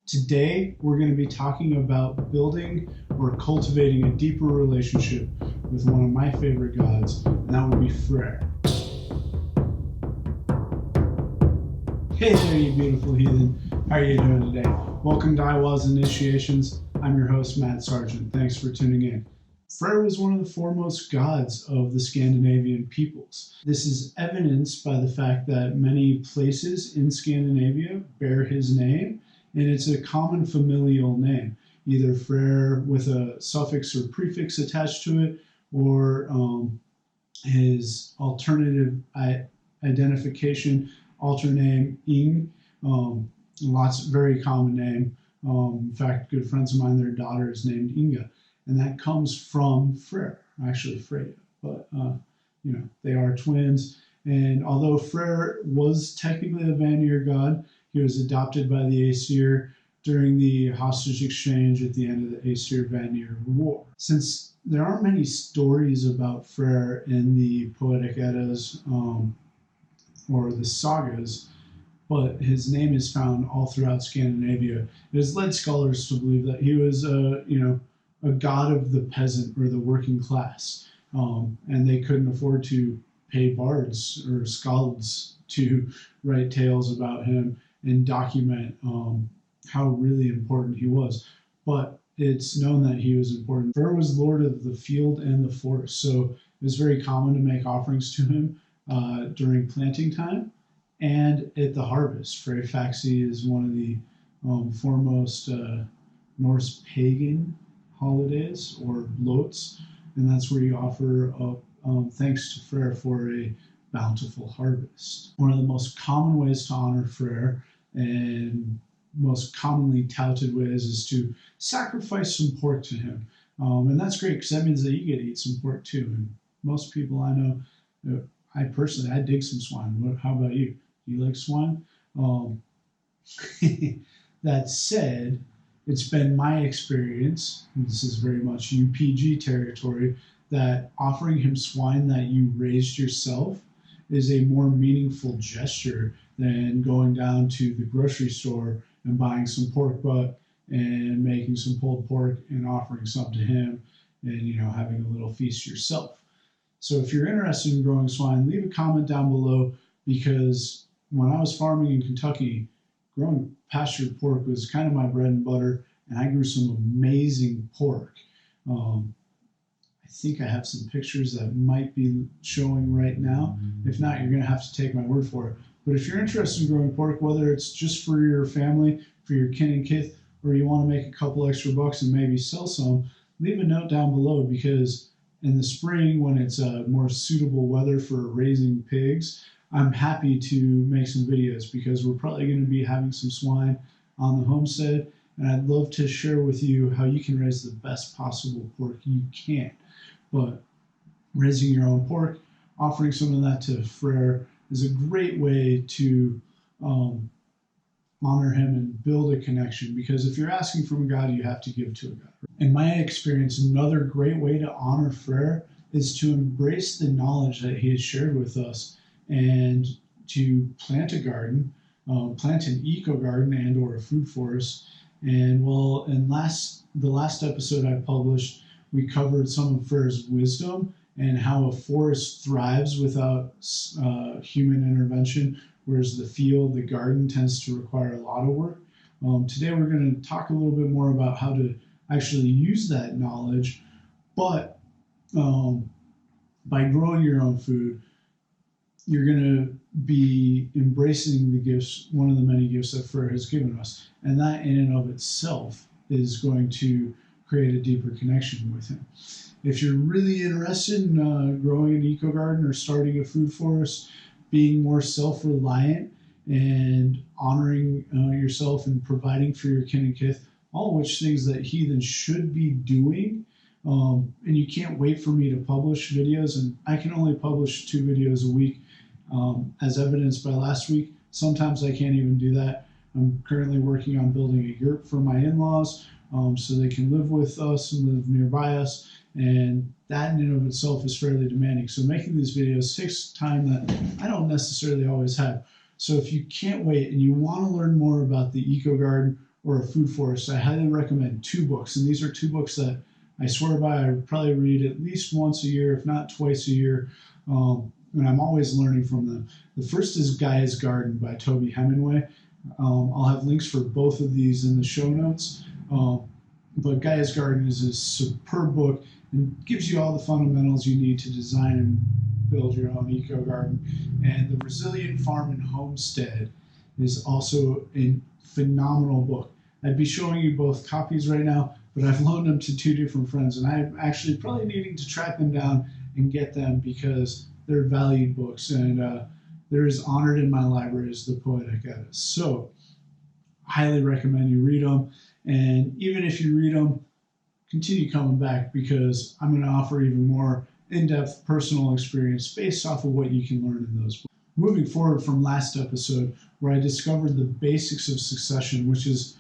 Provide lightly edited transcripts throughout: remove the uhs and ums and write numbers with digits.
Today, we're going to be talking about building or cultivating a deeper relationship with one of my favorite gods, and that would be Freyr. Hey there, you beautiful heathen. How are you doing today? Welcome to Iwa's Initiations. I'm your host, Matt Sargent. Thanks for tuning in. Freyr was one of the foremost gods of the Scandinavian peoples. This is evidenced by the fact that many places in Scandinavia bear his name, and it's a common familial name, either Freyr with a suffix or prefix attached to it, or his alternative identification, alter name, Ing. Very common name. In fact, good friends of mine, their daughter is named Inga, and that comes from Freyr, actually Freyr. But they are twins. And although Freyr was technically a Vanir god, he was adopted by the Aesir during the hostage exchange at the end of the Aesir-Vanir War. Since there aren't many stories about Freyr in the Poetic Eddas or the sagas, but his name is found all throughout Scandinavia, it has led scholars to believe that he was a god of the peasant or the working class, and they couldn't afford to pay bards or skalds to write tales about him and document how really important he was. But it's known that he was important. Freyr was lord of the field and the forest, so it was very common to make offerings to him during planting time and at the harvest. Freyfaxi is one of the foremost Norse pagan holidays, or lots, and that's where you offer thanks to Freyr for a bountiful harvest. One of the most common ways to honor Freyr, and most commonly touted ways, is to sacrifice some pork to him. And that's great because that means that you get to eat some pork too. And most people I know, I dig some swine. How about you? Do you like swine? That said, it's been my experience, and this is very much UPG territory, that offering him swine that you raised yourself is a more meaningful gesture than going down to the grocery store and buying some pork butt and making some pulled pork and offering some to him and having a little feast yourself. So if you're interested in growing swine, leave a comment down below, because when I was farming in Kentucky, growing pastured pork was kind of my bread and butter, and I grew some amazing pork. I think I have some pictures that might be showing right now. If not, you're going to have to take my word for it. But if you're interested in growing pork, whether it's just for your family, for your kin and kith, or you want to make a couple extra bucks and maybe sell some, leave a note down below, because in the spring, when it's more suitable weather for raising pigs, I'm happy to make some videos, because we're probably going to be having some swine on the homestead, and I'd love to share with you how you can raise the best possible pork you can. But raising your own pork, offering some of that to Freyr, is a great way to honor him and build a connection, because if you're asking from a god, you have to give to a god. In my experience, another great way to honor Freyr is to embrace the knowledge that he has shared with us, and to plant a garden, plant an eco garden and or a food forest. And in the last episode I published, we covered some of Freyr's wisdom and how a forest thrives without human intervention, whereas the field, the garden, tends to require a lot of work. Today we're going to talk a little bit more about how to actually use that knowledge, but by growing your own food, you're going to be embracing the gifts, one of the many gifts that Freyr has given us. And that in and of itself is going to create a deeper connection with him. If you're really interested in growing an eco garden or starting a food forest, being more self-reliant and honoring yourself and providing for your kin and kith, all which things that heathens should be doing, and you can't wait for me to publish videos, and I can only publish 2 videos a week, as evidenced by last week. Sometimes I can't even do that. I'm currently working on building a yurt for my in-laws, so they can live with us and live nearby us, and that in and of itself is fairly demanding. So making these videos takes time that I don't necessarily always have. So if you can't wait and you want to learn more about the eco garden or a food forest, I highly recommend 2 books. And these are 2 books that I swear by. I probably read at least once a year, if not twice a year. And I'm always learning from them. The first is Gaia's Garden by Toby Hemingway. I'll have links for both of these in the show notes. But Gaia's Garden is a superb book and gives you all the fundamentals you need to design and build your own eco garden. And The Resilient Farm and Homestead is also a phenomenal book. I'd be showing you both copies right now, but I've loaned them to 2 different friends, and I'm actually probably needing to track them down and get them because they're valued books, and they're as honored in my library as the Poetic Edda. So, highly recommend you read them, and even if you read them, continue coming back because I'm going to offer even more in-depth personal experience based off of what you can learn in those books. Moving forward from last episode, where I discovered the basics of succession, which is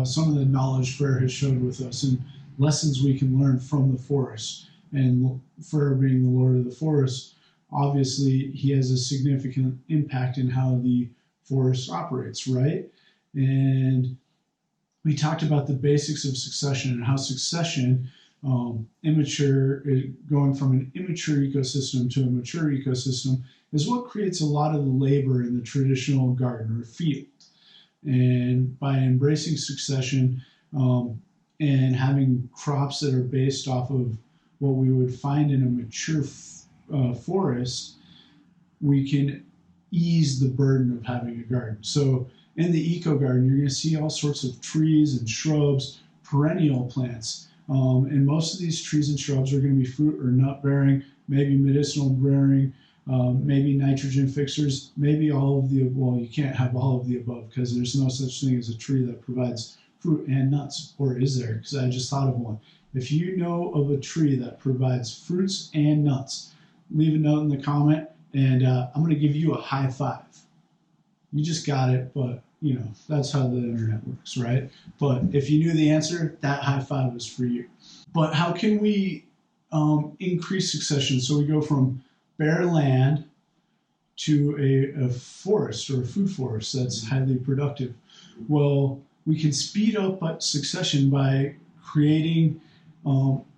some of the knowledge Freyr has showed with us and lessons we can learn from the forest. And Freyr being the Lord of the Forest, obviously he has a significant impact in how the forest operates, right? And we talked about the basics of succession and how succession, going from an immature ecosystem to a mature ecosystem, is what creates a lot of the labor in the traditional garden or field. And by embracing succession and having crops that are based off of what we would find in a mature forest, we can ease the burden of having a garden. So in the eco garden, you're going to see all sorts of trees and shrubs, perennial plants. And most of these trees and shrubs are going to be fruit or nut bearing, maybe medicinal bearing, maybe nitrogen fixers, maybe all of the, well, you can't have all of the above because there's no such thing as a tree that provides fruit and nuts, or is there? Because I just thought of one. If you know of a tree that provides fruits and nuts, leave a note in the comment, and I'm going to give you a high five. You just got it, but you know, that's how the internet works, right? But if you knew the answer, that high five is for you. But how can we increase succession? So we go from bare land to a forest or a food forest that's highly productive. Well, we can speed up succession by creating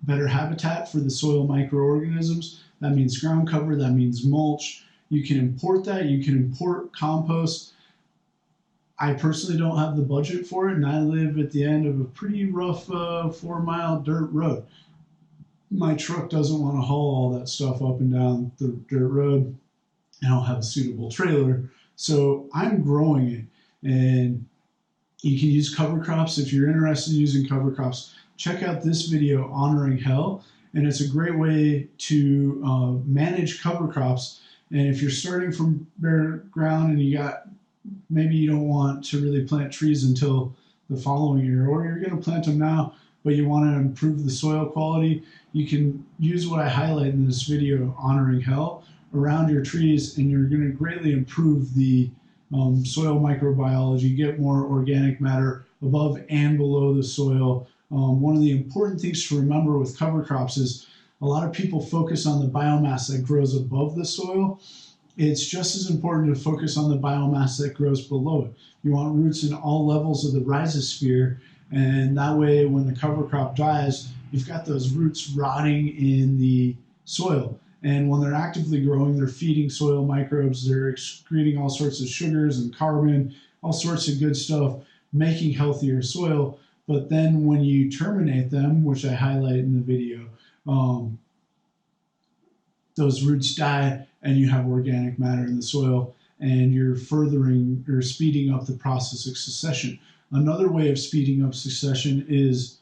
better habitat for the soil microorganisms. That means ground cover, that means mulch. You can import that, you can import compost. I personally don't have the budget for it, and I live at the end of a pretty rough 4-mile dirt road. My truck doesn't want to haul all that stuff up and down the dirt road. I don't have a suitable trailer, so I'm growing it. And you can use cover crops. If you're interested in using cover crops, check out this video, Honoring Hell, and it's a great way to manage cover crops. And if you're starting from bare ground and maybe you don't want to really plant trees until the following year, or you're going to plant them now, but you want to improve the soil quality, you can use what I highlight in this video, Honoring Hell, around your trees, and you're going to greatly improve the soil microbiology, get more organic matter above and below the soil. One of the important things to remember with cover crops is a lot of people focus on the biomass that grows above the soil. It's just as important to focus on the biomass that grows below it. You want roots in all levels of the rhizosphere, and that way when the cover crop dies, you've got those roots rotting in the soil. And when they're actively growing, they're feeding soil microbes, they're excreting all sorts of sugars and carbon, all sorts of good stuff, making healthier soil. But then when you terminate them, which I highlight in the video, those roots die and you have organic matter in the soil, and you're furthering or speeding up the process of succession. Another way of speeding up succession is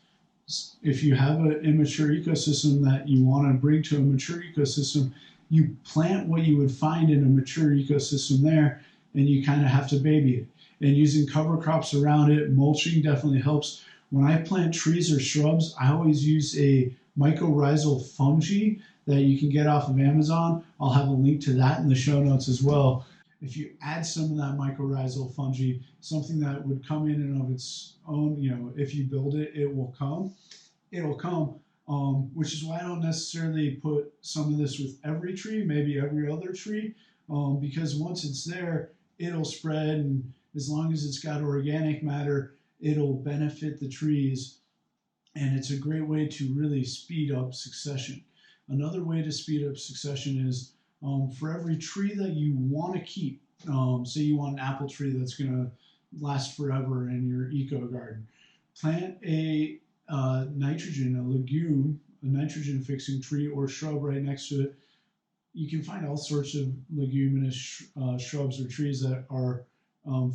if you have an immature ecosystem that you want to bring to a mature ecosystem, you plant what you would find in a mature ecosystem there, and you kind of have to baby it. And using cover crops around it, mulching definitely helps. When I plant trees or shrubs, I always use a mycorrhizal fungi that you can get off of Amazon. I'll have a link to that in the show notes as well. If you add some of that mycorrhizal fungi, something that would come in and of its own, you know, if you build it, it will come. It'll come, which is why I don't necessarily put some of this with every tree, maybe every other tree, because once it's there, it'll spread, and as long as it's got organic matter, it'll benefit the trees, and it's a great way to really speed up succession. Another way to speed up succession is for every tree that you want to keep, say you want an apple tree that's going to last forever in your eco garden, plant a nitrogen, a legume, a nitrogen fixing tree or shrub right next to it. You can find all sorts of leguminous shrubs or trees that are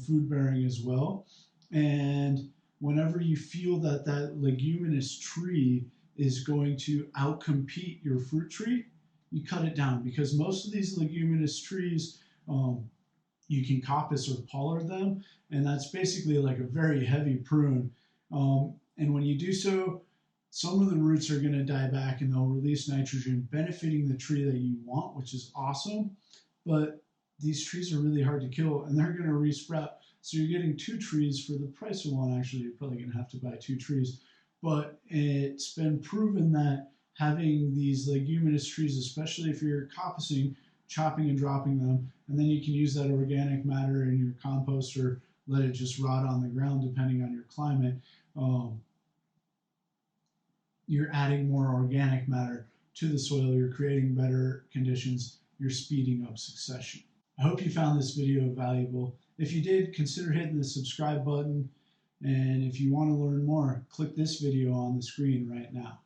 food bearing as well. And whenever you feel that that leguminous tree is going to outcompete your fruit tree, you cut it down, because most of these leguminous trees, you can coppice or pollard them, and that's basically like a very heavy prune. And when you do so, some of the roots are going to die back and they'll release nitrogen, benefiting the tree that you want, which is awesome. But these trees are really hard to kill and they're going to resprout. So you're getting 2 trees for the price of 1. Actually, you're probably going to have to buy 2 trees. But it's been proven that having these leguminous trees, especially if you're coppicing, chopping and dropping them, and then you can use that organic matter in your compost or let it just rot on the ground depending on your climate. You're adding more organic matter to the soil, you're creating better conditions, you're speeding up succession. I hope you found this video valuable. If you did, consider hitting the subscribe button, and if you want to learn more, click this video on the screen right now.